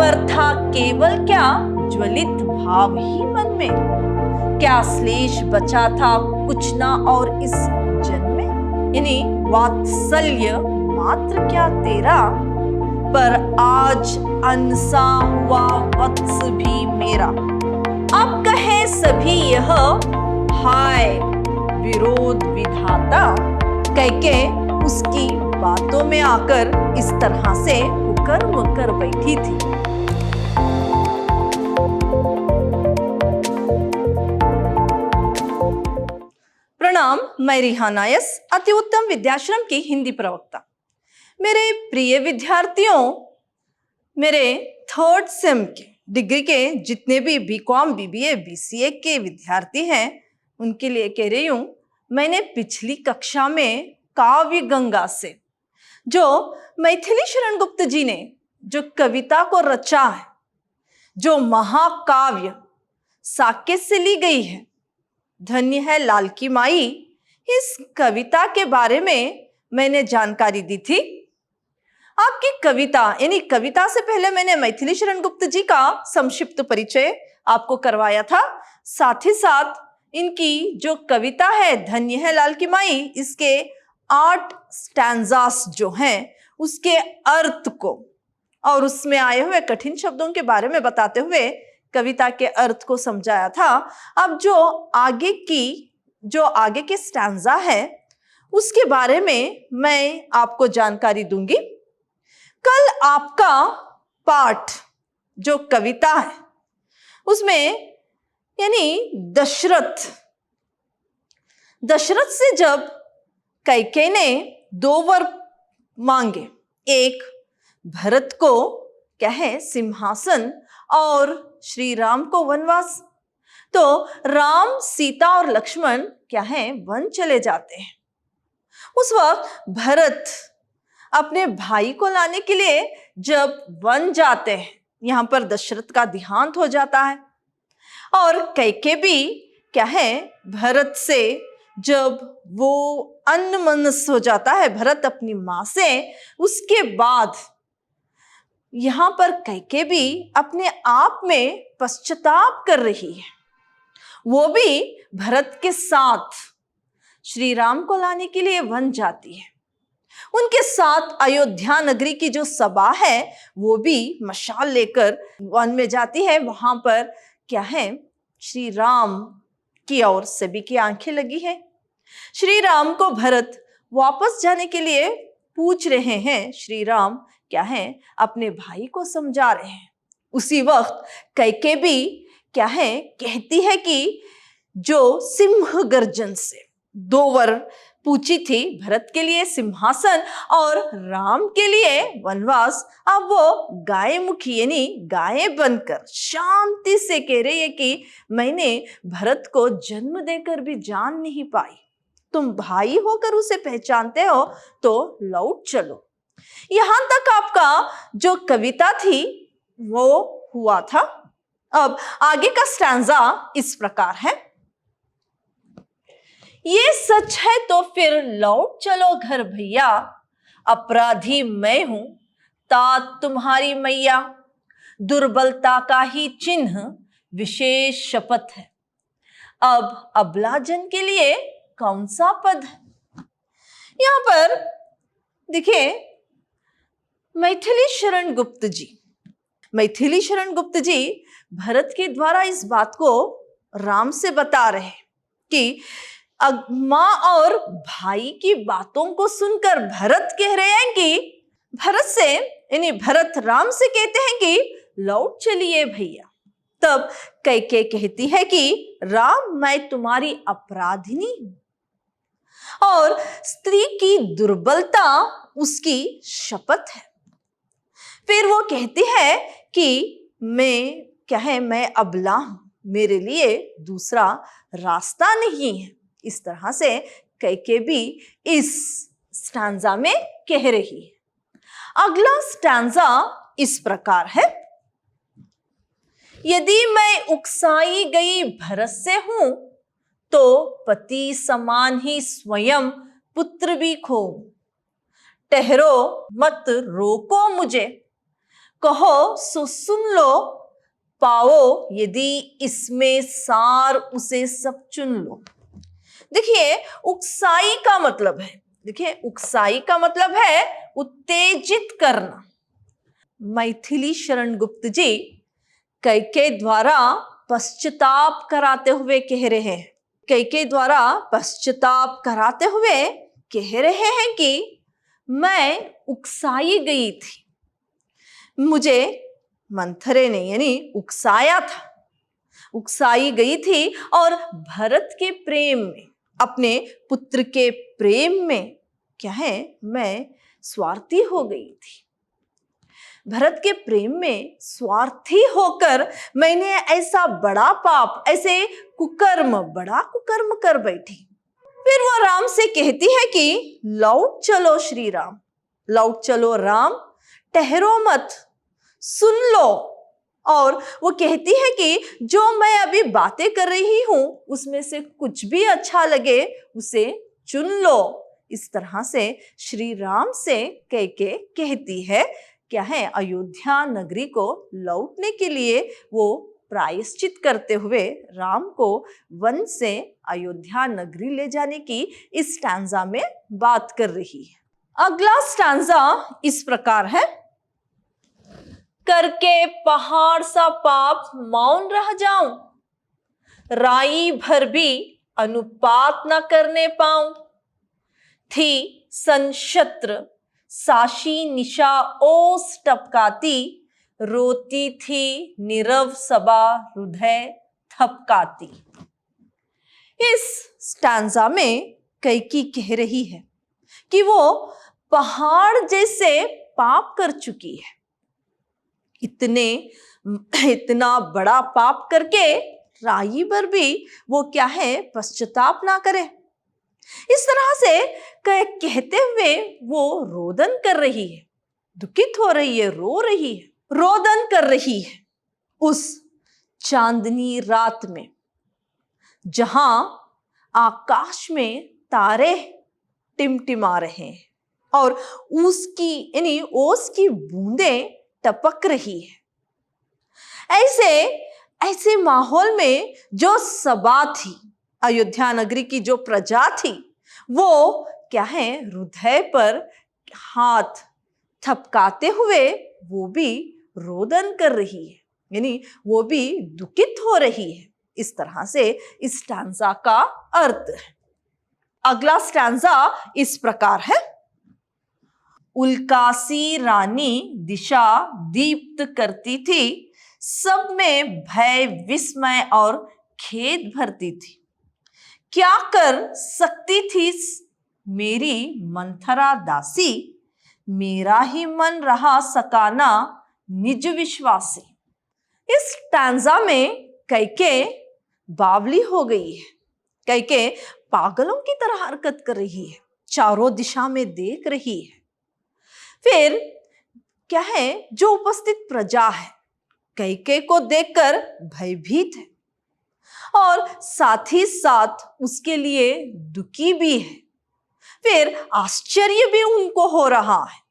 पर था केवल क्या ज्वलित भाव ही मन में। क्या श्लेष बचा था कुछ ना और इस जन्म में, यानी वात्सल्य मात्र क्या तेरा, पर आज अनसा हुआ वत्स भी मेरा। अब कहे सभी यह हाय विरोध विधाता, कैके उसकी बातों में आकर इस तरह से कुकर्म कर बैठी थी। प्रणाम, मैं रिहाना यस, अति उत्तम विद्याश्रम की हिंदी प्रवक्ता। मेरे प्रिय विद्यार्थियों, मेरे थर्ड सेम के डिग्री के जितने भी बीकॉम, बीबीए, बीसीए के विद्यार्थी हैं, उनके लिए कह रही हूं, मैंने पिछली कक्षा में काव्य गंगा से जो मैथिली शरण गुप्त जी ने जो कविता को रचा है, जो महाकाव्य साकेत से ली गई है, धन्य है लाल की माई, इस कविता के बारे में मैंने जानकारी दी थी। आपकी कविता यानी कविता से पहले मैंने मैथिली शरण गुप्त जी का संक्षिप्त परिचय आपको करवाया था। साथ ही साथ इनकी जो कविता है धन्य है लाल की माई, इसके 8 स्टैंजास जो हैं उसके अर्थ को और उसमें आए हुए कठिन शब्दों के बारे में बताते हुए कविता के अर्थ को समझाया था। अब जो आगे के स्टैंजा है उसके बारे में मैं आपको जानकारी दूंगी। कल आपका पाठ जो कविता है उसमें यानी दशरथ से जब कैकेयी ने 2 वर मांगे, एक भरत को क्या है सिंहासन और श्री राम को वनवास, तो राम, सीता और लक्ष्मण क्या है वन चले जाते हैं। उस वक्त भरत अपने भाई को लाने के लिए जब वन जाते हैं, यहां पर दशरथ का देहांत हो जाता है और कैकेयी भी क्या है भरत से जब वो अन्नमनस हो जाता है भरत अपनी मां से, उसके बाद यहां पर कैकेयी भी अपने आप में पश्चाताप कर रही है। वो भी भरत के साथ श्री राम को लाने के लिए वन जाती है। उनके साथ अयोध्या नगरी की जो सभा है वो भी मशाल लेकर वन में जाती है। वहां पर क्या है श्री राम की ओर सभी की आंखें लगी है। श्री राम को भरत वापस जाने के लिए पूछ रहे हैं। श्री राम क्या है अपने भाई को समझा रहे हैं। उसी वक्त कैकेयी भी क्या है कहती है कि जो सिंह गर्जन से 2 वर पूछी थी, भरत के लिए सिंहासन और राम के लिए वनवास, अब वो गाय मुखी यानी गाय बनकर शांति से कह रही है कि मैंने भरत को जन्म देकर भी जान नहीं पाई, तुम भाई होकर उसे पहचानते हो तो लौट चलो। यहां तक आपका जो कविता थी वो हुआ था। अब आगे का स्टैंजा इस प्रकार है। ये सच है तो फिर लौट चलो घर भैया, अपराधी मैं हूं तात तुम्हारी मैया, दुर्बलता का ही चिन्ह विशेष शपथ है, अब अबलाजन के लिए कौन सा पद है। यहां पर देखिए मैथिली शरण गुप्त जी भरत के द्वारा इस बात को राम से बता रहे कि मां और भाई की बातों को सुनकर भरत कह रहे हैं कि भरत राम से कहते हैं कि लौट चलिए भैया। तब कैकेयी कहती है कि राम मैं तुम्हारी अपराधिनी हूं और स्त्री की दुर्बलता उसकी शपथ है। फिर वो कहती है कि मैं अबला हूं, मेरे लिए दूसरा रास्ता नहीं है। इस तरह से कैकेयी भी इस स्टैंजा में कह रही है। अगला स्टैंजा इस प्रकार है। यदि मैं उकसाई गई भरत से हूं तो पति समान ही स्वयं पुत्र भी खो, ठहरो मत रोको मुझे, कहो सो सुन लो, पाओ यदि इसमें सार उसे सब चुन लो। देखिए उकसाई का मतलब है, देखिए उकसाई का मतलब है उत्तेजित करना। मैथिली शरण गुप्त जी कैके द्वारा पश्चाताप कराते हुए कह रहे हैं, कैके द्वारा पश्चाताप कराते हुए कह रहे हैं कि मैं उकसाई गई थी, मुझे मंथरे ने यानी उकसाया था, उकसाई गई थी और भरत के प्रेम में, अपने पुत्र के प्रेम में क्या है, मैं स्वार्थी हो गई थी। भरत के प्रेम में स्वार्थी होकर मैंने ऐसा बड़ा पाप, ऐसे कुकर्म, बड़ा कुकर्म कर बैठी। फिर वो राम से कहती है कि लौट चलो श्री राम, लौट चलो राम, ठहरो मत, सुन लो। और वो कहती है कि जो मैं अभी बातें कर रही हूं उसमें से कुछ भी अच्छा लगे उसे चुन लो। इस तरह से श्री राम से कैके कहती है क्या है, अयोध्या नगरी को लौटने के लिए वो प्रायश्चित करते हुए राम को वन से अयोध्या नगरी ले जाने की इस स्टैंजा में बात कर रही है। अगला स्टैंजा इस प्रकार है, करके पहाड़ सा पाप मौन रह जाऊं, राई भर भी अनुपात न करने पाऊं, थी संशत्र साशी निशा ओस टपकाती, रोती थी नीरव सबा हृदय थपकाती। इस स्टैंजा में कैकी कह रही है कि वो पहाड़ जैसे पाप कर चुकी है, इतना बड़ा पाप करके राई पर भी वो क्या है, पश्चाताप ना करे। इस तरह से कहते हुए वो रोदन कर रही है, दुखित हो रही है, रो रही है, रोदन कर रही है उस चांदनी रात में जहां आकाश में तारे टिमटिमा रहे हैं और उसकी यानी ओस की बूंदें टपक रही है। ऐसे माहौल में जो सबा थी, अयोध्या नगरी की जो प्रजा थी, वो क्या है, हृदय पर हाथ थपकाते हुए वो भी रोदन कर रही है, यानी वो भी दुखित हो रही है। इस तरह से इस स्टैंजा का अर्थ है। अगला स्टैंजा इस प्रकार है, उल्कासी रानी दिशा दीप्त करती थी, सब में भय विस्मय और खेद भरती थी, क्या कर सकती थी मेरी मंथरा दासी, मेरा ही मन रहा सकाना निज विश्वासी। इस स्टैंजा में कैके बावली हो गई है, कैके पागलों की तरह हरकत कर रही है, चारों दिशा में देख रही है। फिर क्या है, जो उपस्थित प्रजा है कैके को देखकर भयभीत है और साथ ही साथ उसके लिए दुखी भी है। फिर आश्चर्य भी उनको हो रहा है,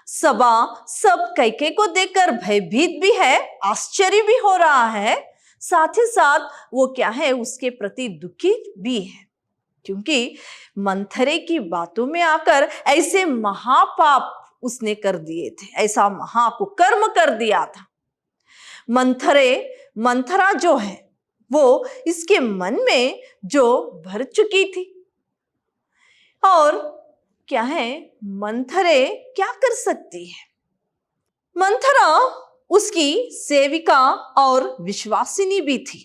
सब कैके को देखकर भयभीत भी है, आश्चर्य भी हो रहा है, साथ ही साथ वो क्या है, उसके प्रति दुखी भी है, क्योंकि मंथरे की बातों में आकर ऐसे महापाप उसने कर दिए थे, ऐसा महाकुकर्म कर दिया था। मंथरा जो है वो इसके मन में जो भर चुकी थी, और क्या है, मंथरे क्या कर सकती है। मंथरा उसकी सेविका और विश्वासिनी भी थी।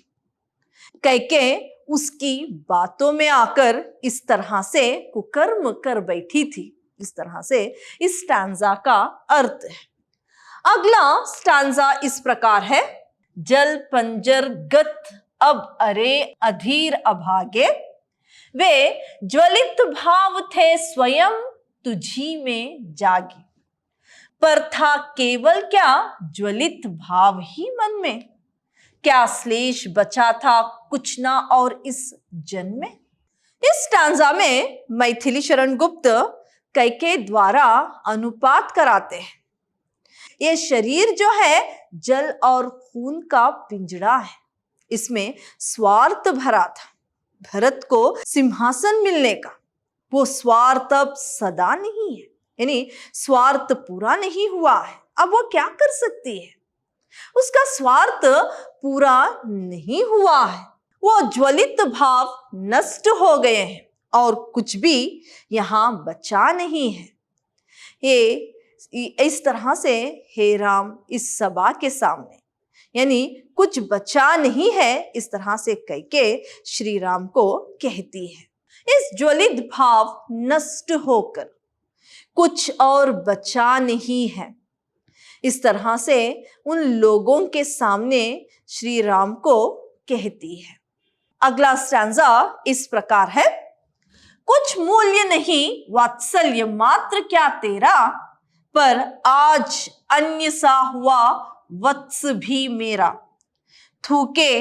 कैके उसकी बातों में आकर इस तरह से कुकर्म कर बैठी थी। इस तरह से इस स्टैंजा का अर्थ है। अगला स्टैंजा इस प्रकार है, जल पंजर गत अब अरे अधीर अभागे, वे ज्वलित भाव थे स्वयं तुझी में जागे, पर था केवल क्या ज्वलित भाव ही मन में, क्या श्लेष बचा था कुछ ना और इस जन्म में। इस स्टैंजा में मैथिली शरण गुप्त कैके द्वारा अनुपात कराते हैं। ये शरीर जो है जल और खून का पिंजड़ा है, इसमें स्वार्थ भरा था। भरत को सिंहासन मिलने का वो स्वार्थ अब सदा नहीं है, यानी स्वार्थ पूरा नहीं हुआ है। अब वो क्या कर सकती है? उसका स्वार्थ पूरा नहीं हुआ है। वो ज्वलित भाव नष्ट हो गए हैं और कुछ भी यहां बचा नहीं है। ये इस तरह से हे राम इस सभा के सामने, यानी कुछ बचा नहीं है, इस तरह से कैके श्री राम को कहती है। इस ज्वलित भाव नष्ट होकर कुछ और बचा नहीं है, इस तरह से उन लोगों के सामने श्री राम को कहती है। अगला स्टैंजा इस प्रकार है। कुछ मूल्य नहीं वात्सल्य मात्र क्या तेरा, पर आज अन्य सा हुआ वत्स भी मेरा। थूके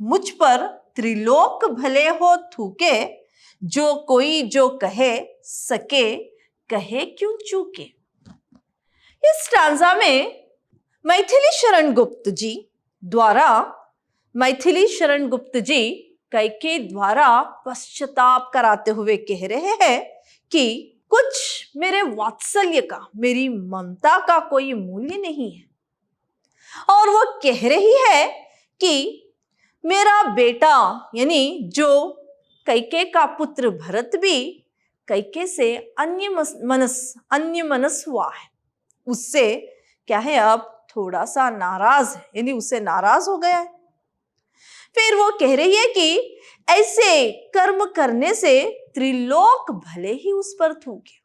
मुझ पर त्रिलोक भले हो थूके, जो कोई जो कहे सके कहे क्यों चूके। इस स्टैंजा में मैथिली शरण गुप्त जी द्वारा कैके द्वारा पश्चाताप कराते हुए कह रहे हैं कि कुछ मेरे वात्सल्य का, मेरी ममता का कोई मूल्य नहीं है। और वो कह रही है कि मेरा बेटा यानी जो कैके का पुत्र भरत भी कैके से अन्य मनस हुआ है, उससे क्या है अब थोड़ा सा नाराज है, यानी उससे नाराज हो गया है। फिर वो कह रही है कि ऐसे कर्म करने से त्रिलोक भले ही उस पर थूके।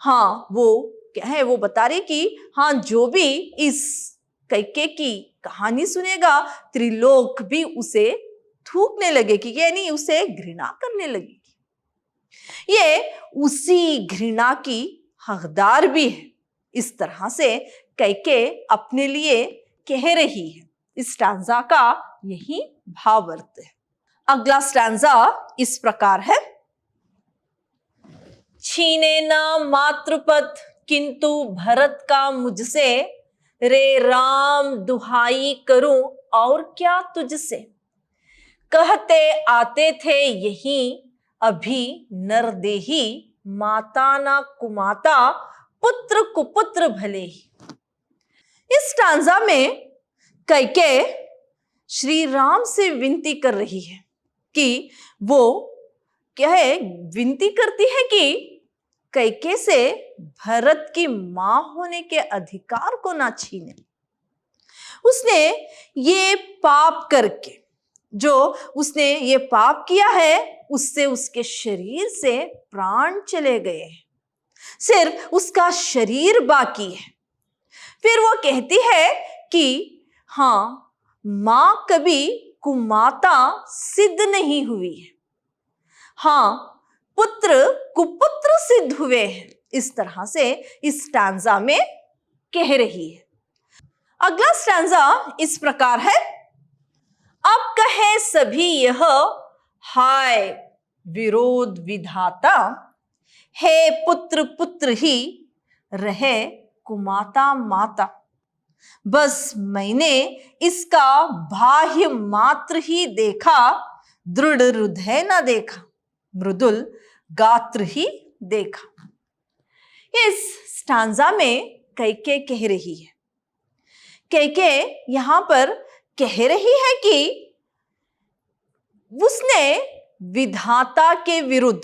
हाँ, वो क्या है, वो बता रही कि हाँ, जो भी इस कैके की कहानी सुनेगा त्रिलोक भी उसे थूकने लगेगी, यानी उसे घृणा करने लगेगी। ये उसी घृणा की हकदार भी है। इस तरह से कैके अपने लिए कह रही है। इस स्टैंजा का यही भावार्थ है। अगला स्टैंजा इस प्रकार है। छीने ना मातृपद किंतु भरत का मुझसे, रे राम दुहाई करूं और क्या तुझसे। कहते आते थे यही अभी नरदेही, माता ना कुमाता पुत्र कुपुत्र भले ही। इस स्टैंजा में कैके श्री राम से विनती कर रही है कि वो क्या है, विनती करती है कि कैके से भरत की मां होने के अधिकार को ना छीने। उसने ये पाप करके, जो उसने ये पाप किया है, उससे उसके शरीर से प्राण चले गए हैं, सिर्फ उसका शरीर बाकी है। फिर वो कहती है कि हाँ, मां कभी कुमाता सिद्ध नहीं हुई है, हाँ, पुत्र कुपुत्र सिद्ध हुए हैं। इस तरह से इस स्टैंजा में कह रही है। अगला स्टैंजा इस प्रकार है। अब कहे सभी यह हाय विरोध विधाता, हे पुत्र पुत्र ही रहे कुमाता माता। बस मैंने इसका बाह्य मात्र ही देखा, दृढ़ हृदय न देखा, मृदुल गात्र ही देखा। इस स्टैंजा में कैके कह रही है, कैके यहां पर कह रही है कि उसने विधाता के विरुद्ध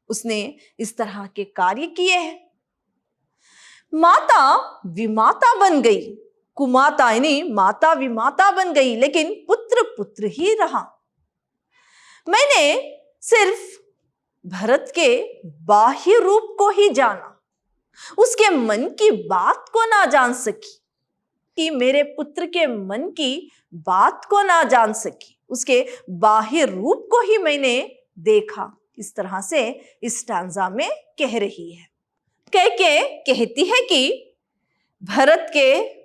उसने इस तरह के कार्य किए हैं। माता विमाता बन गई, कुमाता यानी माता विमाता बन गई, लेकिन पुत्र पुत्र ही रहा। मैंने सिर्फ भरत के बाह्य रूप को ही जाना, उसके मन की बात को ना जान सकी, कि मेरे पुत्र के मन की बात को ना जान सकी, उसके बाह्य रूप को ही मैंने देखा। इस तरह से इस स्टैंजा में कह रही है। कैके कहती है कि भरत के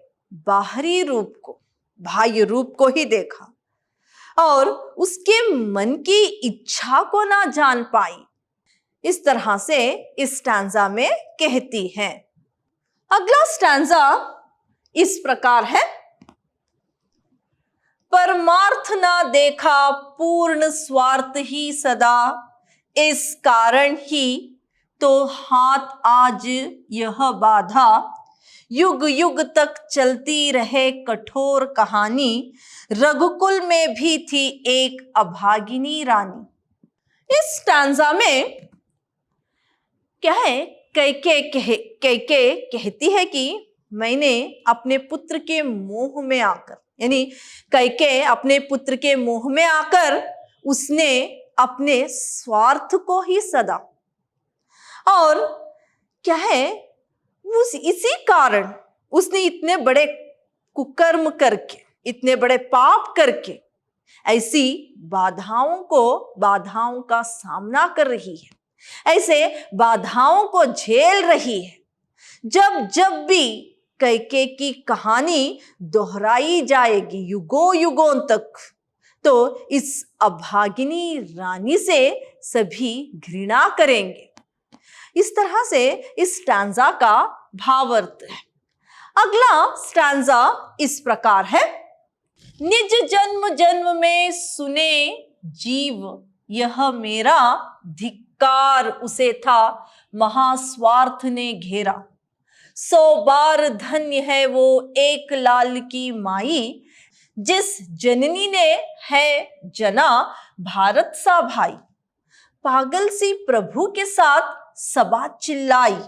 बाहरी रूप को, बाह्य रूप को ही देखा और उसके मन की इच्छा को ना जान पाई। इस तरह से इस स्टैंजा में कहती है। अगला स्टैंजा इस प्रकार है। परमार्थ ना देखा पूर्ण स्वार्थ ही सदा, इस कारण ही तो हाथ आज यह बाधा, युग युग तक चलती रहे कठोर कहानी, रघुकुल में भी थी एक अभागिनी रानी। इस स्टैंजा में क्या है, कैके कहती है कि मैंने अपने पुत्र के मोह में आकर, यानी कैके अपने पुत्र के मोह में आकर उसने अपने स्वार्थ को ही सदा, और क्या है उस इसी कारण उसने इतने बड़े कुकर्म करके, इतने बड़े पाप करके ऐसी बाधाओं का सामना कर रही है, ऐसे बाधाओं को झेल रही है। जब जब भी कैके की कहानी दोहराई जाएगी युगों युगों तक, तो इस अभागिनी रानी से सभी घृणा करेंगे। इस तरह से इस स्टैंजा का भावार्थ है। अगला स्टैंजा इस प्रकार है। निज जन्म जन्म में सुने जीव, यह मेरा धिक्कार उसे था महास्वार्थ ने घेरा, 100 बार धन्य है वो एक लाल की माई, जिस जननी ने है जना भारत सा भाई। पागल सी प्रभु के साथ सबा चिल्लाई,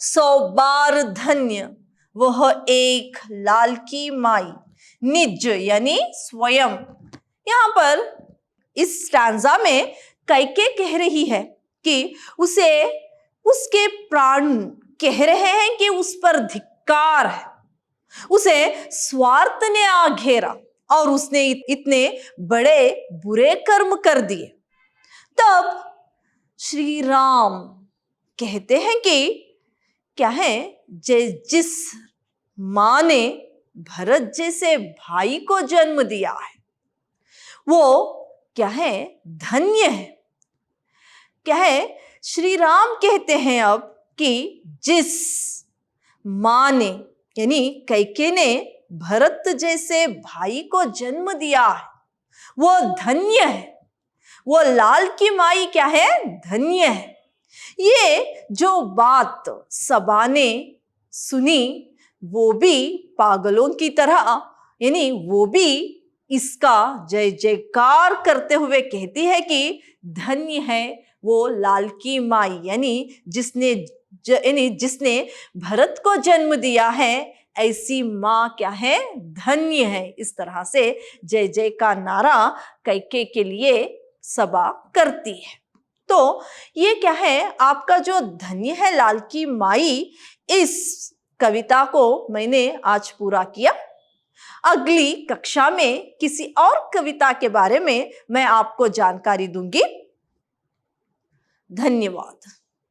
100 बार धन्य वह एक लाल की माई। निज यानी स्वयं। यहां पर इस स्टैंजा में कैके कह रही है कि उसे उसके प्राण कह रहे हैं कि उस पर धिक्कार है, उसे स्वार्थ ने आ घेरा और उसने इतने बड़े बुरे कर्म कर दिए। तब श्री राम कहते हैं कि क्या है, जिस मां ने भरत जैसे भाई को जन्म दिया है वो क्या है, धन्य है। क्या है, श्री राम कहते हैं अब कि जिस मां ने यानी कैके ने भरत जैसे भाई को जन्म दिया है वो धन्य है, वो लाल की माई क्या है, धन्य है। ये जो बात सबा ने सुनी वो भी पागलों की तरह, यानी वो भी इसका जय जयकार करते हुए कहती है कि धन्य है वो लाल की माई, यानी जिसने भरत को जन्म दिया है ऐसी मां क्या है, धन्य है। इस तरह से जय जय का नारा कैके के लिए सबा करती है। तो ये क्या है, आपका जो धन्य है लाल की माई, इस कविता को मैंने आज पूरा किया। अगली कक्षा में किसी और कविता के बारे में मैं आपको जानकारी दूंगी। धन्यवाद।